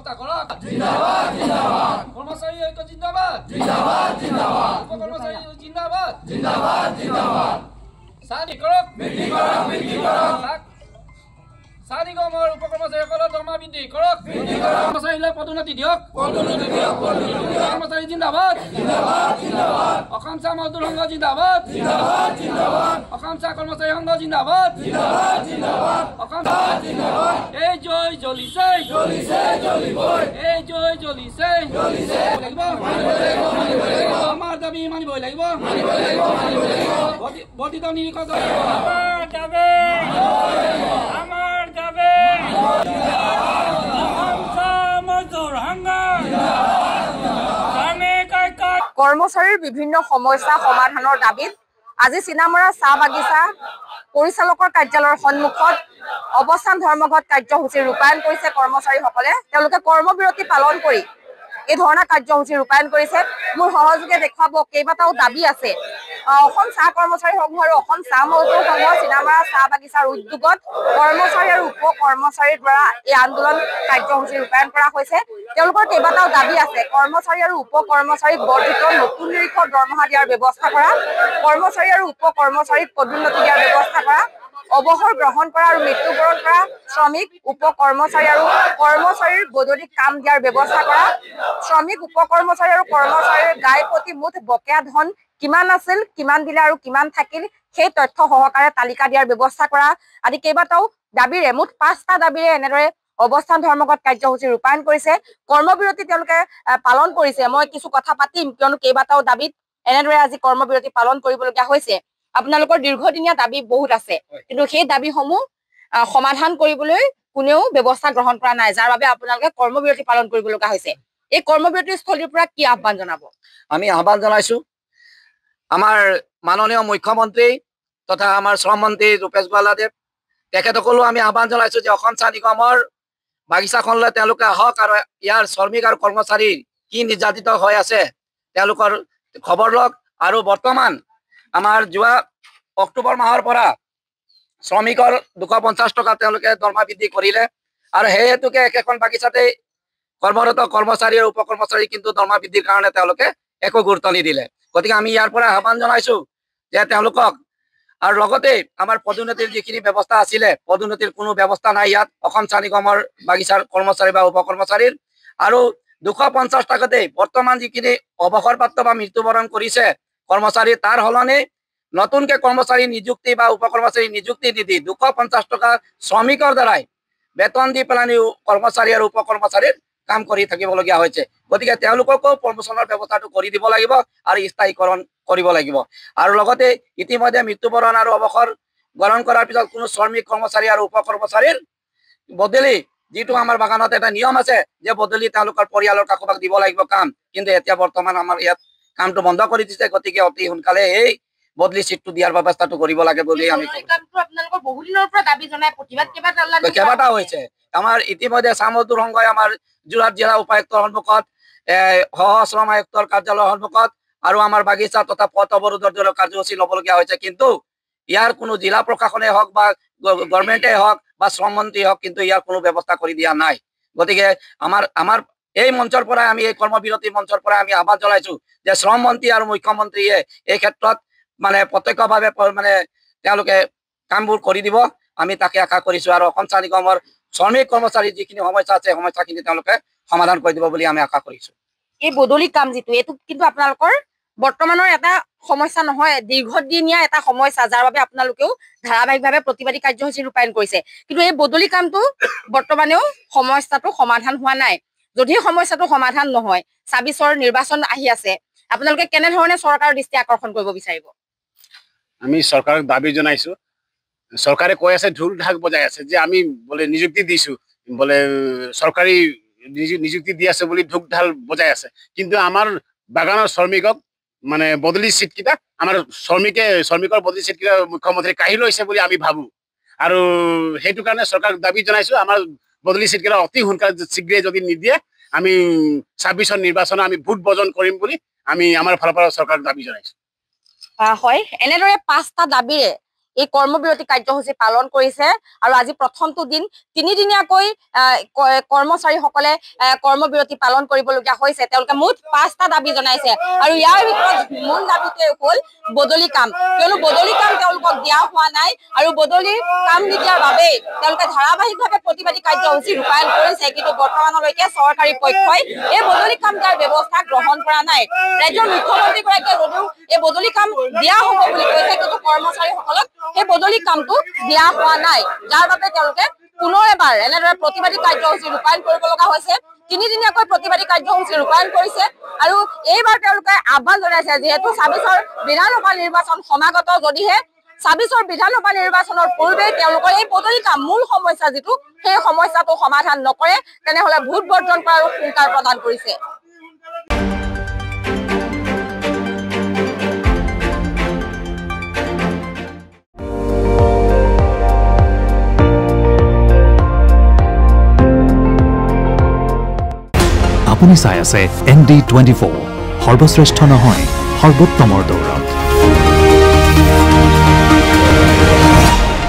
ব্যৱস্থা কৰক জিন্দাবাদ জিন্দাবাদ কৰ্মচাৰী ঐক্য জিন্দাবাদ জিন্দাবাদ জিন্দাবাদ কৰ্মচাৰী জিন্দাবাদ জিন্দাবাদ জিন্দাবাদ চানি কৰক বৃদ্ধি কৰক চানি গমৰ উপকৰ্মচাৰীসকলৰ দৰমহা বৃদ্ধি কৰক কৰ্মচাৰীলৈ পদোন্নতি দিয়ক কৰ্মচাৰী জিন্দাবাদ জিন্দাবাদ জিন্দাবাদ অসম চাহ মজদুৰ সংঘ জিন্দাবাদ জিন্দাবাদ জিন্দাবাদ অসম চাহ কৰ্মচাৰী সংঘ জিন্দাবাদ জিন্দাবাদ জিন্দাবাদ অসম জিন্দাবাদ এই জয় জ্বলিছে জ্বলিছে জ্বলিবই এই জয় জ্বলিছে জ্বলিছে লাগিব আমাৰ দাবী মানিবই লাগিব বৰ্ধিত নিৰীক্ষক আমাৰ দাবী কৰ্মচাৰীৰ বিভিন্ন সমস্যা সমাধানৰ দাবীত আজি চিনামৰা চাহ বাগিচা পৰিচালকৰ কাৰ্যালয়ৰ সন্মুখত অৱস্থান ধৰ্মঘট কাৰ্যসূচী ৰূপায়ণ কৰিছে কৰ্মচাৰীসকলে। তেওঁলোকে কৰ্মবিৰতি পালন কৰি এই ধৰণা কাৰ্যসূচী ৰূপায়ণ কৰিছে। মোৰ সহযোগে দেখুৱাব কেইবাটাও দাবী আছে। অসম চাহ কৰ্মচাৰী সংঘ আৰু অসম চাহ মজদুৰ সংঘ চিনামৰা চাহ বাগিচাৰ উদ্যোগত কৰ্মচাৰী আৰু উপ কৰ্মচাৰীৰ দ্বাৰা এই আন্দোলন কাৰ্যসূচী ৰূপায়ণ কৰা হৈছে। তেওঁলোকৰ কেইবাটাও দাবী আছে। কৰ্মচাৰী আৰু উপ কৰ্মচাৰীক বৰ্ধিত নতুন নিৰীক্ষক দৰমহা দিয়াৰ ব্যৱস্থা কৰা, কৰ্মচাৰী আৰু উপ কৰ্মচাৰীক পদোন্নতি দিয়াৰ ব্যৱস্থা কৰা, অৱসৰ গ্ৰহণ কৰা আৰু মৃত্যুবৰণ কৰা শ্ৰমিক উপ কৰ্মচাৰী আৰু কৰ্মচাৰীৰ বদলি কাম দিয়াৰ ব্যৱস্থা কৰা, শ্ৰমিক উপ কৰ্মচাৰী আৰু কৰ্মচাৰীৰ গাই প্ৰতি মুঠ বকেয়া ধন কিমান আছিল, কিমান দিলে আৰু কিমান থাকিল সেই তথ্য সহকাৰে তালিকা দিয়াৰ ব্যৱস্থা কৰা আদি কেইবাটাও দাবীৰে মুঠ 5টা দাবীৰে এনেদৰে অৱস্থান ধৰ্মঘট কাৰ্যসূচী ৰূপায়ণ কৰিছে। কৰ্মবিৰতি তেওঁলোকে পালন কৰিছে। মই কিছু কথা পাতিম কিয়নো কেইবাটাও দাবীত এনেদৰে আজি কৰ্মবিৰতি পালন কৰিবলগীয়া হৈছে। আপোনালোকৰ দীৰ্ঘদিনীয়া দাবী বহুত আছে, কিন্তু সেই দাবীসমূহ সমাধান কৰিবলৈ কোনেও ব্যৱস্থা গ্ৰহণ কৰা নাই, যাৰ বাবে আপোনালোকে কৰ্মবিৰতি পালন কৰিবলগীয়া হৈছে। এই কৰ্মবিৰতিৰ স্থলীৰ পৰা কি আহ্বান জনাব? আমি আহ্বান জনাইছো আমাৰ মাননীয় মুখ্যমন্ত্ৰী তথা আমাৰ শ্ৰম মন্ত্ৰী ৰূপেশ গোৱালাদেৱ তেখেতসকলেও আমি আহ্বান জনাইছো যে অসম চাহ নিগমৰ বাগিচাখনলৈ তেওঁলোকে আহক আৰু ইয়াৰ শ্ৰমিক আৰু কৰ্মচাৰী কি নিৰ্যাতিত হৈ আছে তেওঁলোকৰ খবৰ লওক। আৰু বৰ্তমান আমাৰ যোৱা অক্টোবৰ মাহৰ পৰা শ্ৰমিকৰ 250 টকা তেওঁলোকে দৰমহা বৃদ্ধি কৰিলে আৰু সেই হেতুকে একেখন বাগিচাতে কৰ্মৰত কৰ্মচাৰী আৰু উপ কৰ্মচাৰী কিন্তু দৰমহা বৃদ্ধিৰ কাৰণে তেওঁলোকে একো গুৰুত্ব নিদিলে। গতিকে আমি ইয়াৰ পৰা আহ্বান জনাইছো যে তেওঁলোকক আৰু লগতে আমাৰ পদোন্নতিৰ যিখিনি ব্যৱস্থা আছিলে পদোন্নতিৰ কোনো ব্যৱস্থা নাই ইয়াত অসম চাহ নিগমৰ বাগিচাৰ কৰ্মচাৰী বা উপ কৰ্মচাৰীৰ। আৰু 250 টকাতে বৰ্তমান যিখিনি অৱসৰপ্ৰাপ্ত বা মৃত্যুবৰণ কৰিছে কৰ্মচাৰী তাৰ সলনি নতুনকে কৰ্মচাৰী নিযুক্তি বা উপ কৰ্মচাৰী নিযুক্তি নিদি 250 টকা শ্ৰমিকৰ দ্বাৰাই বেতন দি পেলানি কৰ্মচাৰী আৰু উপ কৰ্মচাৰীৰ কাম কৰি থাকিবলগীয়া হৈছে। গতিকে তেওঁলোককো প্ৰমোচনৰ ব্যৱস্থাটো কৰি দিব লাগিব আৰু স্থায়ীকৰণ কৰিব লাগিব। আৰু লগতে ইতিমধ্যে মৃত্যুবৰণ আৰু অৱসৰ গ্ৰহণ কৰাৰ পিছত কোনো শ্ৰমিক কৰ্মচাৰী আৰু উপ কৰ্মচাৰীৰ বদলি যিটো আমাৰ বাগানত এটা নিয়ম আছে যে বদলি তেওঁলোকৰ পৰিয়ালৰ কাষবাক দিব লাগিব কাম, কিন্তু এতিয়া বৰ্তমান আমাৰ ইয়াত কামটো বন্ধ কৰি দিছে। গতিকে অতি সোনকালে এই বদলি চিটটো দিয়াৰ ব্যৱস্থাটো কৰিব লাগে বুলি আমি কেইবাটাও হৈছে। আমাৰ ইতিমধ্যে চাহ মজদুৰ সংঘই আমাৰ যোৰহাট জিলা উপায়ুক্তৰ সন্মুখত সহ শ্ৰম আয়ুক্তৰ কাৰ্যালয়ৰ সন্মুখত আৰু আমাৰ বাগিচা তথা পথ অৱৰোধৰ দৰে কাৰ্যসূচী ল'বলগীয়া হৈছে, কিন্তু ইয়াৰ কোনো জিলা প্ৰশাসনে হওক বা গভৰ্ণমেণ্টে হওক বা শ্ৰম মন্ত্ৰী হওক কিন্তু ইয়াৰ কোনো ব্যৱস্থা কৰি দিয়া নাই। গতিকে আমাৰ এই মঞ্চৰ পৰাই আমি এই কৰ্মবিৰতি মঞ্চৰ পৰাই আমি আহ্বান জনাইছো যে শ্ৰম মন্ত্ৰী আৰু মুখ্যমন্ত্ৰীয়ে এই ক্ষেত্ৰত মানে প্ৰত্যক্ষভাৱে মানে তেওঁলোকে কামবোৰ কৰি দিব, আমি তাকে আশা কৰিছো। আৰু অসম চাহ নিগমৰ শ্ৰমিক কৰ্মচাৰীৰ যিখিনি সমস্যা আছে সমস্যাখিনি তেওঁলোকে সমাধান কৰি দিব বুলি আমি আশা কৰিছো। এই বদলি কাম যিটো এইটো কিন্তু আপোনালোকৰ বৰ্তমানৰ এটা সমস্যা নহয়, দীৰ্ঘদিনীয়া এটা সমস্যা, যাৰ বাবে আপোনালোকেও ধাৰাবাহিকভাৱে প্ৰতিবাদী কাৰ্যসূচী ৰূপায়ণ কৰিছে। কিন্তু এই বদলি কামটো বৰ্তমানেও সমস্যাটো সমাধান হোৱা নাই। যদি সমস্যাটো সমাধান নহয় 26ৰ নিৰ্বাচন আহি আছে, আপোনালোকে কেনেধৰণে চৰকাৰৰ দৃষ্টি আকৰ্ষণ কৰিব বিচাৰিব? আমি চৰকাৰক দাবী জনাইছো। চৰকাৰে কৈ আছে ঢোল ঢাক বজাই আছে যে আমি বোলে নিযুক্তি দিছো, বোলে চৰকাৰী নিযুক্তি দি আছে বুলি ঢোক ঢাল বজাই আছে, কিন্তু আমাৰ বাগানৰ শ্ৰমিকক মানে বদলি চিটকেইটা আমাৰ শ্ৰমিকৰ বদলি চিটকেইটা মুখ্যমন্ত্ৰী কাঢ়ি লৈছে বুলি আমি ভাবো। আৰু সেইটো কাৰণে চৰকাৰক দাবী জনাইছো আমাৰ বদলি চিটকেইটা অতি সোনকালে শীঘ্ৰে যদি নিদিয়ে আমি 26ৰ নিৰ্বাচনত আমি ভোট বৰ্জন কৰিম বুলি আমি আমাৰ ফালৰ পৰা চৰকাৰক দাবী জনাইছো। হয়, এনেদৰে 5টা দাবীৰে এই কৰ্মবিৰতি কাৰ্যসূচী পালন কৰিছে আৰু আজি প্ৰথমটো দিন তিনিদিনীয়াকৈ কৰ্মচাৰীসকলে কৰ্মবিৰতি পালন কৰিবলগীয়া হৈছে তেওঁলোকে মুঠ 5টা দাবী জনাইছে আৰু ইয়াৰ ভিতৰত মূল দাবীটোৱে হ'ল বদলি কাম কিয়নো বদলি কাম তেওঁলোকক দিয়া হোৱা নাই আৰু বদলি কাম নিদিয়াৰ বাবে তেওঁলোকে ধাৰাবাহিকভাৱে প্ৰতিবাদী কাৰ্যসূচী ৰূপায়ণ কৰিছে কিন্তু বৰ্তমানলৈকে চৰকাৰী পক্ষই এই বদলি কাম দিয়াৰ ব্যৱস্থা গ্ৰহণ কৰা নাই ৰাজ্যৰ মুখ্যমন্ত্ৰীগৰাকীয়ে যদিও এই বদলি কাম দিয়া হ'ব বুলি কৈছে কিন্তু কৰ্মচাৰীসকলক সেই বদলি কামটো দিয়া হোৱা নাই যাৰ বাবে তেওঁলোকে পুনৰ এবাৰ এনেদৰে প্ৰতিবাদী কাৰ্যসূচী ৰূপায়ণ কৰিব লগা হৈছে তিনিদিনীয়াকৈ প্ৰতিবাদী কাৰ্যসূচী ৰূপায়ণ কৰিছে আৰু এইবাৰ তেওঁলোকে আহ্বান জনাইছে যিহেতু ২৬ৰ বিধানসভা নিৰ্বাচন সমাগত যদিহে ২৬ৰ বিধানসভা নিৰ্বাচনৰ পূৰ্বে তেওঁলোকৰ এই বদলি কাম মূল সমস্যা যিটো সেই সমস্যাটো সমাধান নকৰে তেনেহলে ভোট বৰ্জন কৰাৰ হুংকাৰ প্ৰদান কৰিছে আপুনি চাই আছে ND24 সৰ্বশ্ৰেষ্ঠ নহয় সৰ্বোত্তমৰ দৌৰ